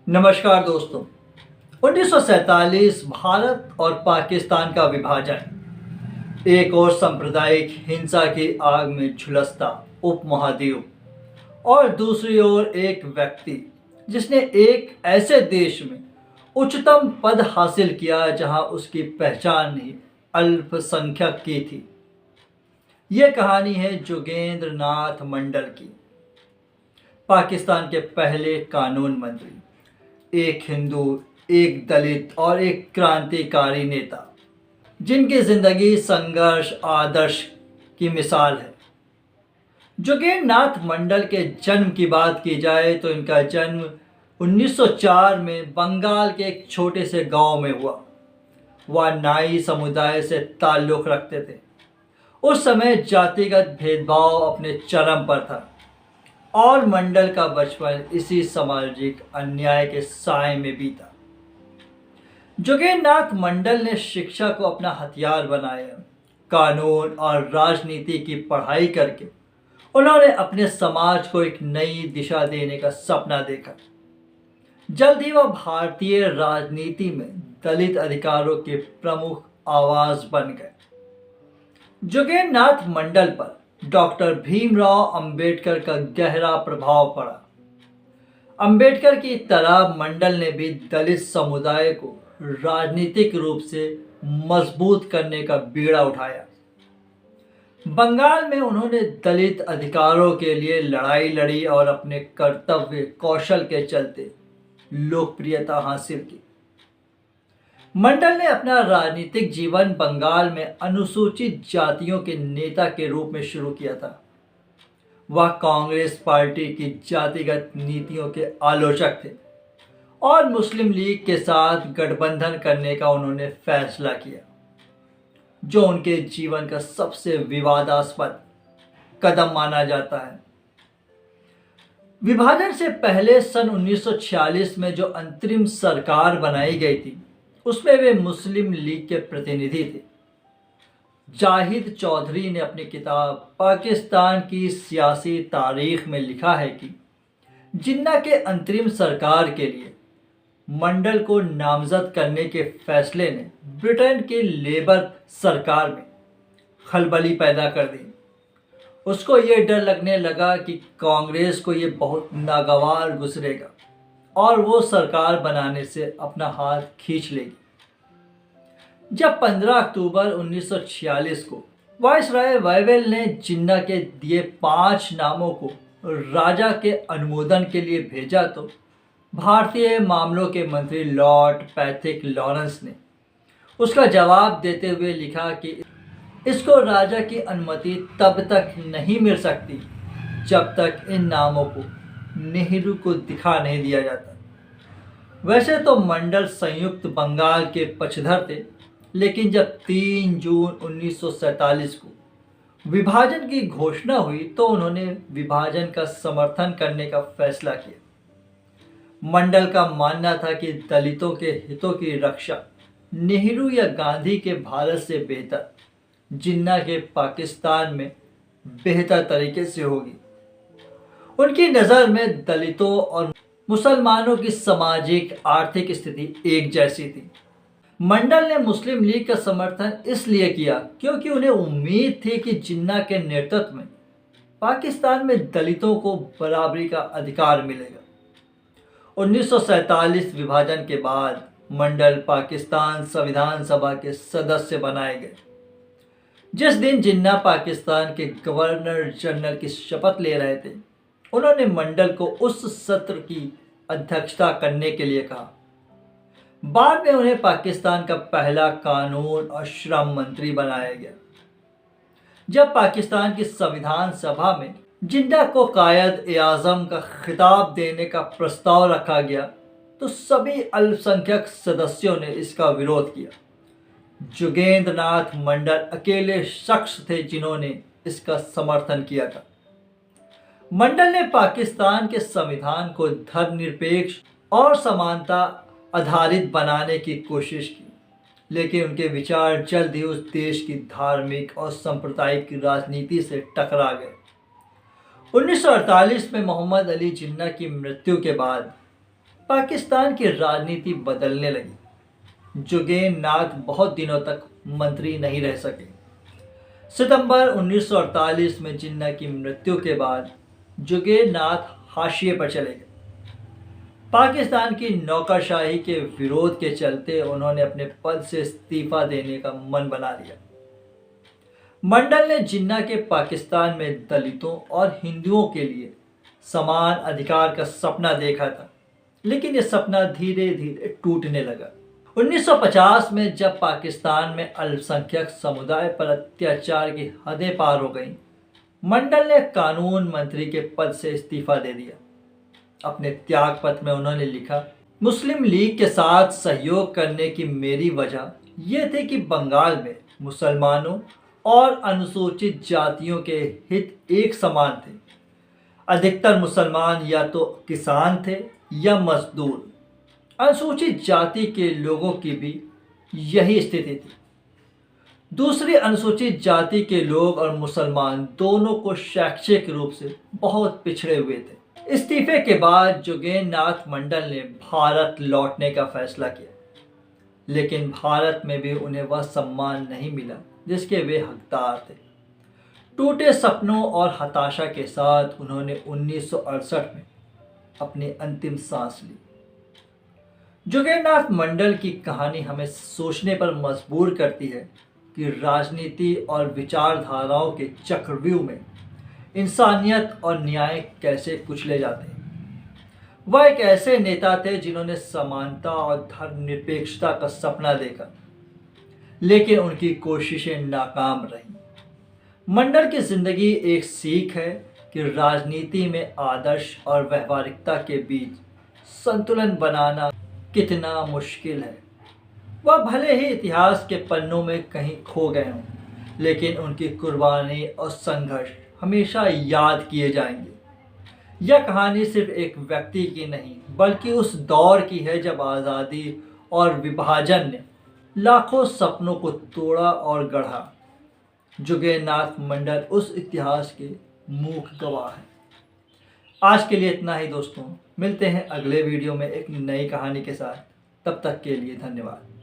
नमस्कार दोस्तों। 1947 भारत और पाकिस्तान का विभाजन एक और सांप्रदायिक हिंसा की आग में झुलसता उपमहाद्वीप और दूसरी ओर एक व्यक्ति जिसने एक ऐसे देश में उच्चतम पद हासिल किया जहां उसकी पहचान ही अल्पसंख्यक की थी। ये कहानी है जोगेंद्र नाथ मंडल की, पाकिस्तान के पहले कानून मंत्री, एक हिंदू, एक दलित और एक क्रांतिकारी नेता जिनकी जिंदगी संघर्ष आदर्श की मिसाल है। जोगेंद्र नाथ मंडल के जन्म की बात की जाए तो इनका जन्म 1904 में बंगाल के एक छोटे से गांव में हुआ। वह नाई समुदाय से ताल्लुक़ रखते थे। उस समय जातिगत भेदभाव अपने चरम पर था और मंडल का बचपन इसी सामाजिक अन्याय के साए में बीता। जोगेंद्र नाथ मंडल ने शिक्षा को अपना हथियार बनाया। कानून और राजनीति की पढ़ाई करके उन्होंने अपने समाज को एक नई दिशा देने का सपना देखा। जल्द ही वह भारतीय राजनीति में दलित अधिकारों के प्रमुख आवाज बन गए। जोगेंद्र नाथ मंडल पर डॉक्टर भीमराव अंबेडकर का गहरा प्रभाव पड़ा। अंबेडकर की तरह मंडल ने भी दलित समुदाय को राजनीतिक रूप से मजबूत करने का बीड़ा उठाया। बंगाल में उन्होंने दलित अधिकारों के लिए लड़ाई लड़ी और अपने कर्तव्य कौशल के चलते लोकप्रियता हासिल की। मंडल ने अपना राजनीतिक जीवन बंगाल में अनुसूचित जातियों के नेता के रूप में शुरू किया था। वह कांग्रेस पार्टी की जातिगत नीतियों के आलोचक थे और मुस्लिम लीग के साथ गठबंधन करने का उन्होंने फैसला किया, जो उनके जीवन का सबसे विवादास्पद कदम माना जाता है। विभाजन से पहले सन 1946 में जो अंतरिम सरकार बनाई गई थी उसमें वे मुस्लिम लीग के प्रतिनिधि थे। जाहिद चौधरी ने अपनी किताब पाकिस्तान की सियासी तारीख में लिखा है कि जिन्ना के अंतरिम सरकार के लिए मंडल को नामजद करने के फैसले ने ब्रिटेन की लेबर सरकार में खलबली पैदा कर दी। उसको ये डर लगने लगा कि कांग्रेस को ये बहुत नागवार गुजरेगा और वो सरकार बनाने से अपना हाथ खींच लेगी। जब 15 अक्टूबर 1946 को वायसराय वायवेल ने जिन्ना के दिए 5 नामों को राजा के अनुमोदन के लिए भेजा तो भारतीय मामलों के मंत्री लॉर्ड पैथिक लॉरेंस ने उसका जवाब देते हुए लिखा कि इसको राजा की अनुमति तब तक नहीं मिल सकती जब तक इन नामों को नेहरू को दिखा नहीं दिया जाता। वैसे तो मंडल संयुक्त बंगाल के पक्षधर थे, लेकिन जब 3 जून 1947 को विभाजन की घोषणा हुई तो उन्होंने विभाजन का समर्थन करने का फैसला किया। मंडल का मानना था कि दलितों के हितों की रक्षा नेहरू या गांधी के भारत से बेहतर जिन्ना के पाकिस्तान में बेहतर तरीके से होगी। उनकी नज़र में दलितों और मुसलमानों की सामाजिक आर्थिक स्थिति एक जैसी थी। मंडल ने मुस्लिम लीग का समर्थन इसलिए किया क्योंकि उन्हें उम्मीद थी कि जिन्ना के नेतृत्व में पाकिस्तान में दलितों को बराबरी का अधिकार मिलेगा। 1947 विभाजन के बाद मंडल पाकिस्तान संविधान सभा के सदस्य बनाए गए। जिस दिन जिन्ना पाकिस्तान के गवर्नर जनरल की शपथ ले रहे थे, उन्होंने मंडल को उस सत्र की अध्यक्षता करने के लिए कहा। बाद में उन्हें पाकिस्तान का पहला कानून और श्रम मंत्री बनाया गया। जब पाकिस्तान की संविधान सभा में जिन्ना को कायद आज़म का खिताब देने का प्रस्ताव रखा गया तो सभी अल्पसंख्यक सदस्यों ने इसका विरोध किया। जोगेंद्र नाथ मंडल अकेले शख्स थे जिन्होंने इसका समर्थन किया था। मंडल ने पाकिस्तान के संविधान को धर्मनिरपेक्ष और समानता आधारित बनाने की कोशिश की, लेकिन उनके विचार जल्द ही उस देश की धार्मिक और सांप्रदायिक राजनीति से टकरा गए। 1948 में मोहम्मद अली जिन्ना की मृत्यु के बाद पाकिस्तान की राजनीति बदलने लगी। जुगेन नाथ बहुत दिनों तक मंत्री नहीं रह सके। सितंबर 1948 में जिन्ना की मृत्यु के बाद जुगेन नाथ हाशिए पर चले गए। पाकिस्तान की नौकरशाही के विरोध के चलते उन्होंने अपने पद से इस्तीफा देने का मन बना लिया। मंडल ने जिन्ना के पाकिस्तान में दलितों और हिंदुओं के लिए समान अधिकार का सपना देखा था, लेकिन यह सपना धीरे धीरे टूटने लगा। 1950 में जब पाकिस्तान में अल्पसंख्यक समुदाय पर अत्याचार की हदें पार हो गईं, मंडल ने कानून मंत्री के पद से इस्तीफा दे दिया। अपने त्याग पत्र में उन्होंने लिखा, मुस्लिम लीग के साथ सहयोग करने की मेरी वजह यह थी कि बंगाल में मुसलमानों और अनुसूचित जातियों के हित एक समान थे। अधिकतर मुसलमान या तो किसान थे या मजदूर। अनुसूचित जाति के लोगों की भी यही स्थिति थी। दूसरी अनुसूचित जाति के लोग और मुसलमान दोनों को शैक्षिक रूप से बहुत पिछड़े हुए थे। इस्तीफे के बाद जुगेन नाथ मंडल ने भारत लौटने का फैसला किया, लेकिन भारत में भी उन्हें वह सम्मान नहीं मिला जिसके वे हकदार थे। टूटे सपनों और हताशा के साथ उन्होंने 1968 में अपनी अंतिम सांस ली। जुगेन नाथ मंडल की कहानी हमें सोचने पर मजबूर करती है कि राजनीति और विचारधाराओं के चक्रव्यूह में इंसानियत और न्याय कैसे कुचले जाते हैं। वह एक ऐसे नेता थे जिन्होंने समानता और धर्मनिरपेक्षता का सपना देखा, लेकिन उनकी कोशिशें नाकाम रहीं। मंडल की जिंदगी एक सीख है कि राजनीति में आदर्श और व्यवहारिकता के बीच संतुलन बनाना कितना मुश्किल है। वह भले ही इतिहास के पन्नों में कहीं खो गए हों, लेकिन उनकी कुर्बानी और संघर्ष हमेशा याद किए जाएंगे। यह कहानी सिर्फ एक व्यक्ति की नहीं, बल्कि उस दौर की है जब आज़ादी और विभाजन ने लाखों सपनों को तोड़ा और गढ़ा। जुगेन नाथ मंडल उस इतिहास के मूक गवाह हैं। आज के लिए इतना ही दोस्तों, मिलते हैं अगले वीडियो में एक नई कहानी के साथ। तब तक के लिए धन्यवाद।